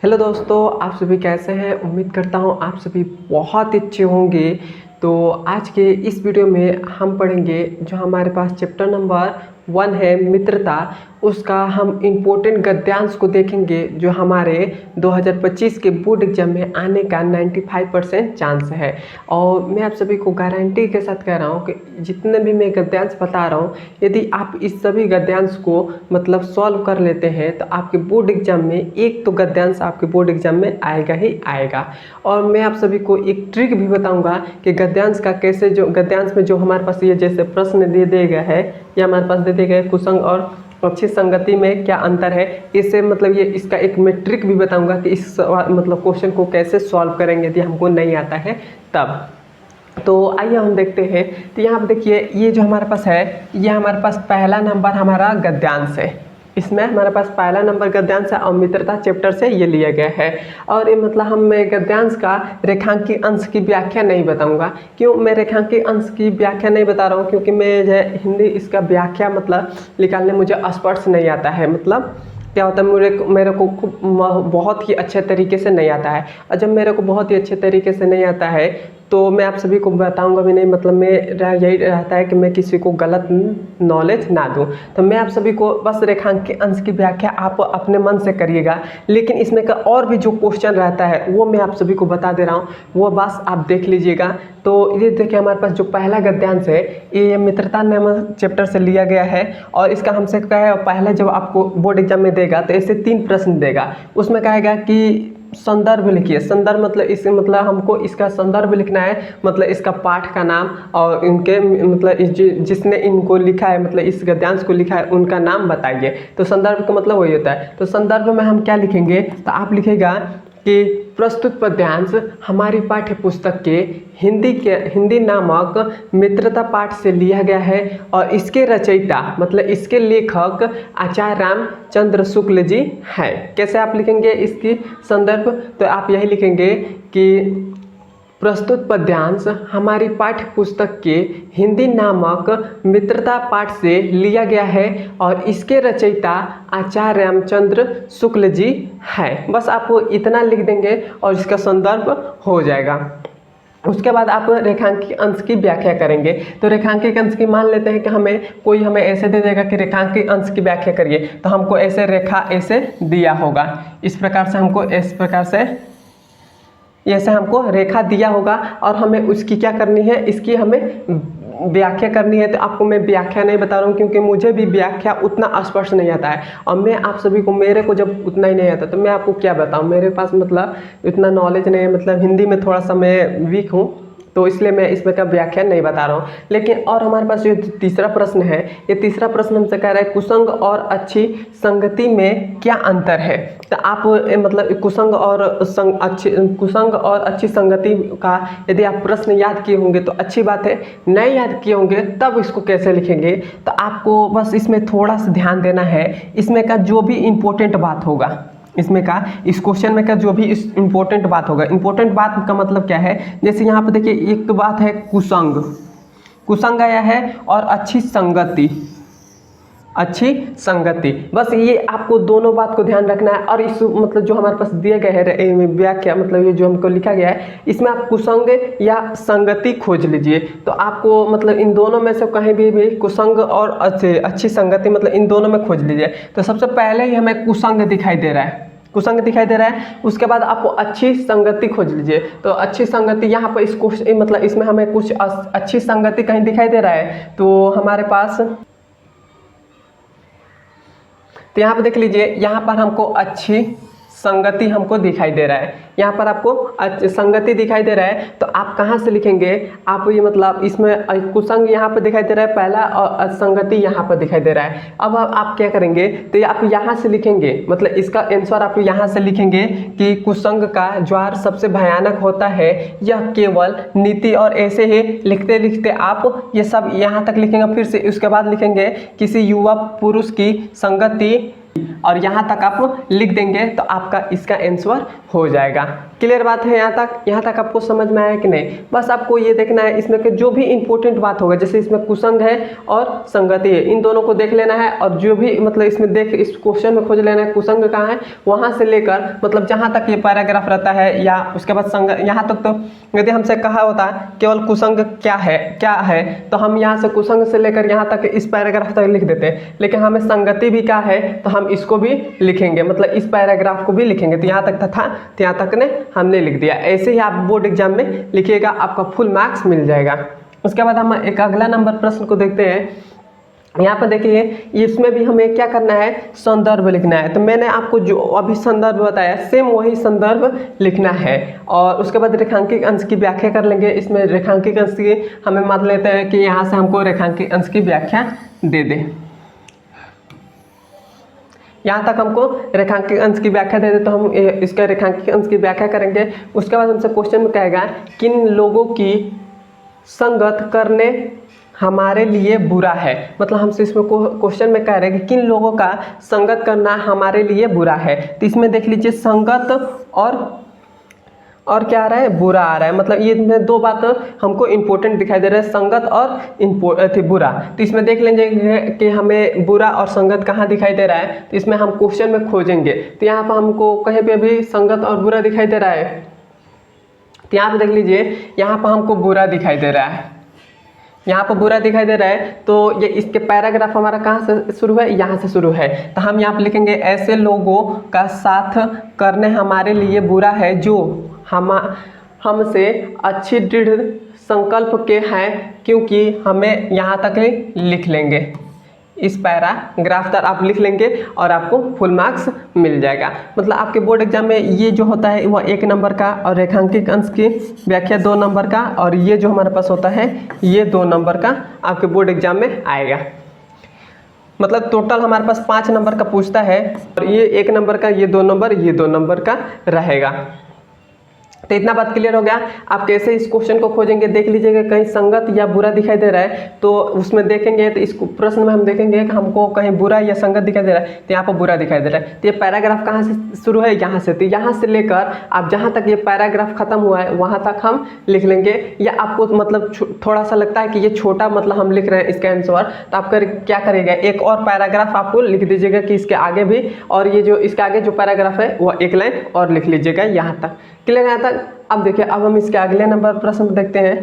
Hello दोस्तों, आप सभी कैसे हैं। उम्मीद करता हूं आप सभी बहुत अच्छे होंगे। तो आज के इस वीडियो में हम पढ़ेंगे जो हमारे पास चैप्टर नंबर 1 है मित्रता, उसका हम इम्पोर्टेंट गद्यांश को देखेंगे जो हमारे 2025 के बोर्ड एग्जाम में आने का 95% चांस है। और मैं आप सभी को गारंटी के साथ कह रहा हूँ कि जितने भी मैं गद्यांश बता रहा हूँ, यदि आप इस सभी गद्यांश को मतलब सॉल्व कर लेते हैं तो आपके बोर्ड एग्जाम में एक तो गद्यांश आपके बोर्ड एग्जाम में आएगा ही आएगा। और मैं आप सभी को एक ट्रिक भी बताऊंगा कि गद्यांश का कैसे, जो गद्यांश में जो हमारे पास ये जैसे प्रश्न दे दिया गया है, ये हमारे पास दे दिए गए कुसंग और अच्छी संगति में क्या अंतर है, इससे मतलब ये इसका एक मैं ट्रिक भी बताऊंगा कि इस मतलब क्वेश्चन को कैसे सॉल्व करेंगे यदि हमको नहीं आता है तब। तो आइए हम देखते हैं। तो यहाँ पर देखिए, ये जो हमारे पास है, ये हमारे पास पहला नंबर हमारा गद्यांश है। इसमें हमारे पास पहला नंबर गद्यांश है और मित्रता चैप्टर से ये लिया गया है। और ये मतलब हम गद्यांश का रेखांकी अंश की व्याख्या नहीं बताऊंगा। क्यों मैं रेखांकी अंश की व्याख्या नहीं बता रहा हूँ? क्योंकि मैं जो है हिंदी इसका व्याख्या मतलब निकालने मुझे स्पष्ट नहीं आता है। मतलब क्या होता है, मेरे को खूब बहुत ही अच्छे तरीके से नहीं आता है। और जब मेरे को बहुत ही अच्छे तरीके से नहीं आता है तो मैं आप सभी को बताऊंगा भी नहीं। मतलब मेरा यही रहता है कि मैं किसी को गलत नॉलेज ना दूं। तो मैं आप सभी को बस रेखांकी अंश की व्याख्या आप अपने मन से करिएगा, लेकिन इसमें का और भी जो क्वेश्चन रहता है वो मैं आप सभी को बता दे रहा हूँ, वो बस आप देख लीजिएगा। तो ये देखिए, हमारे पास जो पहला गद्यांश है ये मित्रता नामक चैप्टर से लिया गया है। और इसका हमसे क्या है, पहले जब आपको बोर्ड एग्जाम में देगा तो ऐसे 3 प्रश्न देगा। उसमें कहेगा कि संदर्भ लिखिए। संदर्भ मतलब इस मतलब हमको इसका संदर्भ लिखना है, मतलब इसका पाठ का नाम और इनके मतलब जिसने इनको लिखा है, मतलब इस गद्यांश को लिखा है उनका नाम बताइए। तो संदर्भ का मतलब वही होता है। तो संदर्भ में हम क्या लिखेंगे, तो आप लिखेगा कि प्रस्तुत पद्यांश हमारी पाठ्य पुस्तक के हिंदी नामक मित्रता पाठ से लिया गया है और इसके रचयिता मतलब इसके लेखक आचार्य रामचंद्र शुक्ल जी हैं। कैसे आप लिखेंगे इसकी संदर्भ, तो आप यही लिखेंगे कि प्रस्तुत पद्यांश हमारी पाठ्य पुस्तक के हिंदी नामक मित्रता पाठ से लिया गया है और इसके रचयिता आचार्य रामचंद्र शुक्ल जी हैं। बस आप इतना लिख देंगे और इसका संदर्भ हो जाएगा। उसके बाद आप रेखांकी अंश की व्याख्या करेंगे। तो रेखांकी अंश की मान लेते हैं कि हमें ऐसे दे देगा कि रेखांकी अंश की व्याख्या करिए, तो हमको ऐसे रेखा ऐसे दिया होगा। इस प्रकार से हमको इस प्रकार से ऐसे हमको रेखा दिया होगा और हमें उसकी क्या करनी है, इसकी हमें व्याख्या करनी है। तो आपको मैं व्याख्या नहीं बता रहा हूँ क्योंकि मुझे भी व्याख्या उतना स्पष्ट नहीं आता है। और मैं आप सभी को, मेरे को जब उतना ही नहीं आता तो मैं आपको क्या बताऊँ, मेरे पास मतलब इतना नॉलेज नहीं है। मतलब हिंदी में थोड़ा सा मैं वीक हूँ, तो इसलिए मैं इसमें का व्याख्या नहीं बता रहा हूँ। लेकिन और हमारे पास जो तीसरा प्रश्न है, ये तीसरा प्रश्न हमसे कह रहा है कुसंग और अच्छी संगति में क्या अंतर है। तो आप मतलब कुसंग और अच्छी संगति का यदि आप प्रश्न याद किए होंगे तो अच्छी बात है, नहीं याद किए होंगे तब इसको कैसे लिखेंगे, तो आपको बस इसमें थोड़ा सा ध्यान देना है। इसमें का जो भी इम्पोर्टेंट बात होगा, इसमें का इस क्वेश्चन में का जो भी इम्पोर्टेंट बात होगा, इम्पोर्टेंट बात का मतलब क्या है, जैसे यहाँ पे देखिए एक तो बात है कुसंग आया है और अच्छी संगति। बस ये आपको दोनों बात को ध्यान रखना है। और इस मतलब जो हमारे पास दिए गए है व्याख्या, मतलब ये जो हमको लिखा गया है, इसमें आप कुसंग या संगति खोज लीजिए। तो आपको मतलब इन दोनों में से कहीं भी कुसंग और अच्छी संगति मतलब इन दोनों में खोज लीजिए। तो सबसे पहले ही हमें कुसंग दिखाई दे रहा है, उसके बाद आपको अच्छी संगति खोज लीजिए। तो अच्छी संगति यहाँ पर मतलब इसमें हमें कुछ अच्छी संगति कहीं दिखाई दे रहा है, तो हमारे पास तो यहाँ पर देख लीजिए, यहाँ पर हमको अच्छी संगति हमको दिखाई दे रहा है। यहाँ पर आपको संगति दिखाई दे रहा है, तो आप कहाँ से लिखेंगे, आप ये मतलब इसमें कुसंग यहाँ पर दिखाई दे रहा है पहला और संगति यहाँ पर दिखाई दे रहा है। अब आप क्या करेंगे, तो आप यहाँ से लिखेंगे, मतलब इसका आंसर आप यहाँ से लिखेंगे कि कुसंग का ज्वार सबसे भयानक होता है, यह केवल नीति। और ऐसे ही लिखते लिखते आप ये सब यहाँ तक लिखेंगे। फिर से उसके बाद लिखेंगे किसी युवा पुरुष की संगति और यहाँ तक आप लिख देंगे तो आपका इसका आंसर हो जाएगा। क्लियर बात है यहाँ तक आपको समझ में आया कि नहीं? बस आपको ये देखना है इसमें कि जो भी इंपॉर्टेंट बात होगा, जैसे इसमें कुसंग है और संगति है, इन दोनों को देख लेना है। और जो भी मतलब इसमें इस क्वेश्चन में खोज लेना है कुसंग कहाँ है, वहाँ से लेकर मतलब जहाँ तक ये पैराग्राफ रहता है, या उसके बाद संग यहाँ तक तो यदि हमसे कहा होता केवल कुसंग क्या है तो हम यहाँ से कुसंग से लेकर यहाँ तक इस पैराग्राफ तक लिख देते हैं। लेकिन हमें संगति भी क्या है तो हम इसको भी लिखेंगे, मतलब इस पैराग्राफ को भी लिखेंगे। तो यहाँ तक था तो यहाँ तक ने हमने लिख दिया। ऐसे ही आप बोर्ड एग्जाम में लिखिएगा, आपका फुल मार्क्स मिल जाएगा। उसके बाद हम एक अगला नंबर प्रश्न को देखते हैं। यहाँ पर देखिए इसमें भी हमें क्या करना है, संदर्भ लिखना है। तो मैंने आपको जो अभी संदर्भ बताया सेम वही संदर्भ लिखना है। और उसके बाद रेखांकित अंश की व्याख्या कर लेंगे। इसमें रेखांकित अंश की हमें मान लेते हैं कि यहाँ से हमको रेखांकित अंश की व्याख्या दे दे। यहाँ तक हमको रेखांकित अंश की व्याख्या दे दे तो हम इसका रेखांकित अंश की व्याख्या करेंगे। उसके बाद हमसे क्वेश्चन में कहेगा किन लोगों की संगत करने हमारे लिए बुरा है। मतलब हमसे इसमें क्वेश्चन में कह रहे हैं कि किन लोगों का संगत करना हमारे लिए बुरा है। तो इसमें देख लीजिए संगत और क्या आ रहा है, बुरा आ रहा है। मतलब ये दो बात हमको इम्पोर्टेंट दिखाई दे रहा है, संगत और बुरा। तो इसमें देख लेंगे कि हमें बुरा और संगत कहाँ दिखाई दे रहा है। तो इसमें हम क्वेश्चन में खोजेंगे। तो यहाँ पर हमको कहीं पे भी संगत और बुरा दिखाई दे रहा है। तो यहाँ पर देख लीजिए यहाँ पर हमको बुरा दिखाई दे रहा है, यहाँ पर बुरा दिखाई दे रहा है। तो ये इसके पैराग्राफ हमारा कहाँ से शुरू है, यहाँ से शुरू है। तो हम यहाँ पर लिखेंगे ऐसे लोगों का साथ करने हमारे लिए बुरा है जो हमसे अच्छी दृढ़ संकल्प के हैं, क्योंकि हमें यहाँ तक लिख लेंगे। इस पैराग्राफ तक आप लिख लेंगे और आपको फुल मार्क्स मिल जाएगा। मतलब आपके बोर्ड एग्जाम में ये जो होता है वह 1 नंबर का, और रेखांकित अंश की व्याख्या 2 नंबर का, और ये जो हमारे पास होता है ये 2 नंबर का आपके बोर्ड एग्जाम में आएगा। मतलब टोटल हमारे पास 5 नंबर का पूछता है, और ये 1 नंबर का, ये 2 नंबर, ये 2 नंबर का रहेगा। तो इतना बात क्लियर हो गया। आप कैसे इस क्वेश्चन को खोजेंगे देख लीजिएगा। कहीं संगत या बुरा दिखाई दे रहा है तो उसमें देखेंगे, तो इस प्रश्न में हम देखेंगे कि हमको कहीं बुरा या संगत दिखाई दे रहा है, तो यहाँ पर बुरा दिखाई दे रहा है। तो ये पैराग्राफ कहाँ से शुरू है, यहाँ से। तो यहाँ से लेकर आप जहाँ तक ये पैराग्राफ खत्म हुआ है वहाँ तक हम लिख लेंगे। या आपको मतलब थोड़ा सा लगता है कि ये छोटा मतलब हम लिख रहे हैं इसका आंसर, तो आप क्या करिएगा, एक और पैराग्राफ आपको लिख दीजिएगा कि इसके आगे भी, और ये जो इसके आगे जो पैराग्राफ है वह 1 लाइन और लिख लीजिएगा यहाँ तक। क्लियर है यहाँ तक? अब देखिए अब हम इसके अगले नंबर प्रश्न देखते हैं।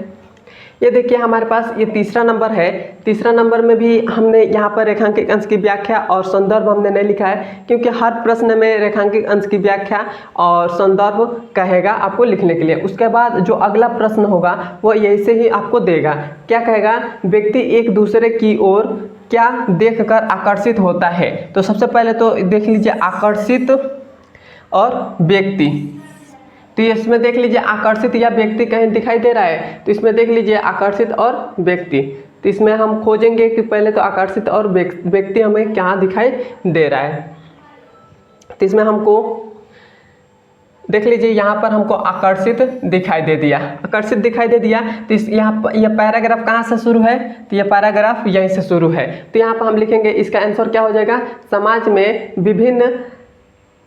ये देखिए हमारे पास ये तीसरा नंबर है। तीसरा नंबर में भी हमने यहाँ पर रेखांकित अंश की व्याख्या और संदर्भ हमने नहीं लिखा है, क्योंकि हर प्रश्न में रेखांकित अंश की व्याख्या और संदर्भ कहेगा आपको लिखने के लिए। उसके बाद जो अगला प्रश्न होगा वो ऐसे ही आपको देगा। क्या कहेगा, व्यक्ति एक दूसरे की ओर क्या देखकर आकर्षित होता है। तो सबसे पहले तो देख लीजिए आकर्षित और व्यक्ति। तो इसमें देख लीजिए आकर्षित या व्यक्ति कहीं दिखाई दे रहा है, तो इसमें देख लीजिए आकर्षित और व्यक्ति। तो इसमें हम खोजेंगे कि पहले तो आकर्षित और व्यक्ति हमें क्या दिखाई दे रहा है। तो इसमें हमको देख लीजिए यहाँ पर हमको आकर्षित दिखाई दे दिया, आकर्षित दिखाई दे दिया। तो यह पैराग्राफ कहाँ से शुरू है, तो यह पैराग्राफ यहीं से शुरू है। तो यहाँ पर हम लिखेंगे इसका आंसर क्या हो जाएगा, समाज में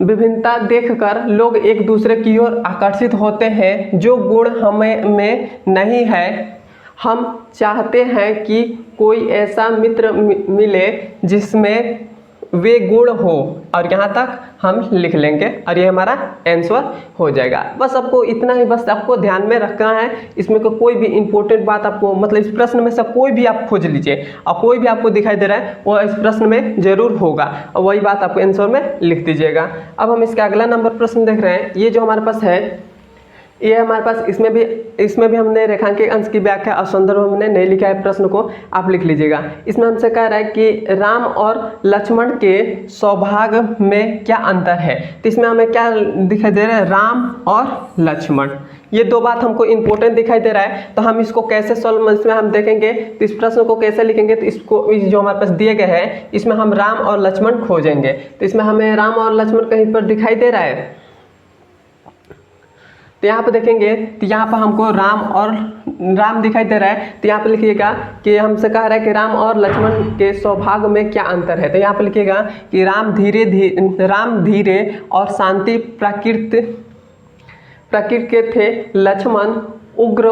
विभिन्नता देखकर लोग एक दूसरे की ओर आकर्षित होते हैं। जो गुण हमें में नहीं है, हम चाहते हैं कि कोई ऐसा मित्र मिले जिसमें वे गुण हो। और यहाँ तक हम लिख लेंगे और ये हमारा आंसर हो जाएगा। बस आपको इतना ही बस आपको ध्यान में रखना है। इसमें कोई भी इंपॉर्टेंट बात आपको मतलब इस प्रश्न में से कोई भी आप खोज लीजिए, और कोई भी आपको दिखाई दे रहा है वो इस प्रश्न में जरूर होगा, और वही बात आपको आंसर में लिख दीजिएगा। अब हम इसका अगला नंबर प्रश्न देख रहे हैं। ये जो हमारे पास है ये हमारे पास इसमें भी हमने रेखांकित अंश की व्याख्या और संदर्भ हमने नहीं लिखा है, प्रश्न को आप लिख लीजिएगा। इसमें हमसे कह रहा है कि राम और लक्ष्मण के सौभाग्य में क्या अंतर है। तो इसमें हमें क्या दिखाई दे रहा है, राम और लक्ष्मण, ये 2 बात हमको इंपॉर्टेंट दिखाई दे रहा है। तो हम इसको कैसे सॉल्व, इसमें हम देखेंगे तो इस प्रश्न को कैसे लिखेंगे। तो इसको जो हमारे पास दिए गए हैं इसमें हम राम और लक्ष्मण खोजेंगे। तो इसमें हमें राम और लक्ष्मण कहीं पर दिखाई दे रहा है, तो यहाँ पर देखेंगे तो यहाँ पर हमको राम दिखाई दे रहा है। तो यहाँ पर लिखिएगा कि हमसे कह रहा है कि राम और लक्ष्मण के सौभाग्य में क्या अंतर है। तो यहाँ पर लिखिएगा कि राम धीरे और शांति प्रकृति के थे, लक्ष्मण उग्र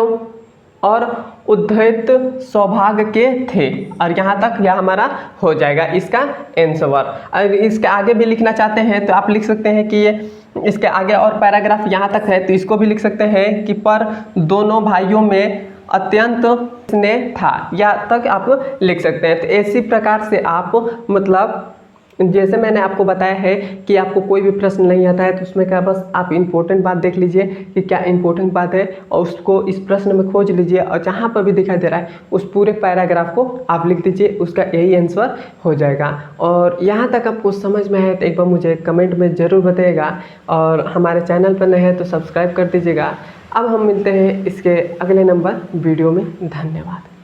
और उद्धत सौभाग्य के थे। और यहाँ तक यह हमारा हो जाएगा इसका आंसर। और इसके आगे भी लिखना चाहते हैं तो आप लिख सकते हैं कि ये इसके आगे और पैराग्राफ यहाँ तक है तो इसको भी लिख सकते हैं कि पर दोनों भाइयों में अत्यंत स्नेह था, यहाँ तक आप लिख सकते हैं। तो इसी प्रकार से आप मतलब जैसे मैंने आपको बताया है कि आपको कोई भी प्रश्न नहीं आता है तो उसमें क्या बस आप इंपॉर्टेंट बात देख लीजिए कि क्या इंपॉर्टेंट बात है और उसको इस प्रश्न में खोज लीजिए और जहाँ पर भी दिखाई दे रहा है उस पूरे पैराग्राफ को आप लिख दीजिए, उसका यही आंसर हो जाएगा। और यहाँ तक आपको समझ में है तो एक बार मुझे कमेंट में ज़रूर बताइएगा और हमारे चैनल पर नए हैं तो सब्सक्राइब कर दीजिएगा। अब हम मिलते हैं इसके अगले नंबर वीडियो में। धन्यवाद।